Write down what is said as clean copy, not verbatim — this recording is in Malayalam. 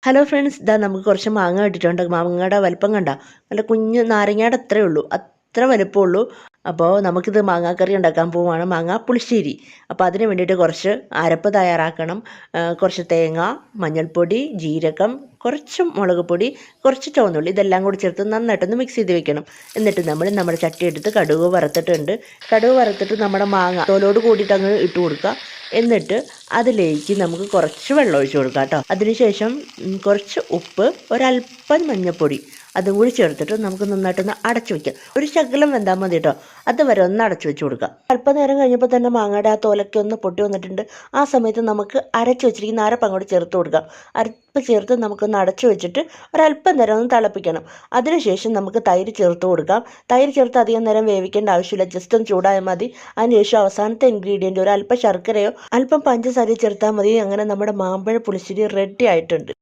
ഹലോ ഫ്രണ്ട്സ്, ഇതാ നമുക്ക് കുറച്ച് മാങ്ങ കിട്ടിയിട്ടുണ്ട്. മാങ്ങയുടെ വലിപ്പം കണ്ട നല്ല കുഞ്ഞ് നാരങ്ങയുടെ അത്രേ ഉള്ളൂ, അത്ര വലിപ്പമുള്ളൂ. അപ്പോൾ നമുക്കിത് മാങ്ങാക്കറി ഉണ്ടാക്കാൻ പോവുകയാണ്, മാങ്ങ പുളിശ്ശേരി. അപ്പോൾ അതിന് വേണ്ടിയിട്ട് കുറച്ച് അരപ്പ് തയ്യാറാക്കണം. കുറച്ച് തേങ്ങ, മഞ്ഞൾപ്പൊടി, ജീരകം, കുറച്ച് മുളക് പൊടി, കുറച്ച് ചുവന്നുള്ളി, ഇതെല്ലാം കൂടി ചേർത്ത് നന്നായിട്ടൊന്ന് മിക്സ് ചെയ്ത് വെക്കണം. എന്നിട്ട് നമ്മുടെ ചട്ടി എടുത്ത് കടുക് വറുത്തിട്ടുണ്ട്. കടുക് വറുത്തിട്ട് നമ്മുടെ മാങ്ങ തോലോട് കൂടിയിട്ട് അങ്ങ് ഇട്ട് കൊടുക്കുക. എന്നിട്ട് അതിലേക്ക് നമുക്ക് കുറച്ച് വെള്ളം ഒഴിച്ച് കൊടുക്കാം കേട്ടോ. അതിനുശേഷം കുറച്ച് ഉപ്പ്, ഒരല്പം മഞ്ഞൾപ്പൊടി അതും കൂടി ചേർത്തിട്ട് നമുക്ക് നന്നായിട്ടൊന്ന് അടച്ചു വയ്ക്കാം. ഒരു ശകലം വെന്താൽ മതി കേട്ടോ. അതുവരെ ഒന്ന് അടച്ചു വെച്ച് കൊടുക്കാം. അല്പനേരം കഴിഞ്ഞപ്പോൾ തന്നെ മാങ്ങയുടെ ആ തോലൊക്കെ ഒന്ന് പൊട്ടി വന്നിട്ടുണ്ട്. ആ സമയത്ത് നമുക്ക് അരച്ചു വെച്ചിരിക്കുന്ന അരപ്പ് അങ്ങോട്ട് ചേർത്ത് കൊടുക്കാം. അരപ്പ് ചേർത്ത് നമുക്കൊന്ന് അടച്ചു വെച്ചിട്ട് ഒരല്പം നേരം ഒന്ന് തിളപ്പിക്കണം. അതിനുശേഷം നമുക്ക് തൈര് ചേർത്ത് കൊടുക്കാം. തൈര് ചേർത്ത് അധികം നേരം വേവിക്കേണ്ട ആവശ്യമില്ല, ജസ്റ്റ് ഒന്ന് ചൂടായാൽ മതി. അതിനുശേഷം അവസാനത്തെ ഇൻഗ്രീഡിയൻറ്റ് ഒരല്പം ശർക്കരയോ അല്പം പഞ്ചസാരയോ ചേർത്താൽ മതി. അങ്ങനെ നമ്മുടെ മാമ്പഴ പുളിശ്ശേരി റെഡി ആയിട്ടുണ്ട്.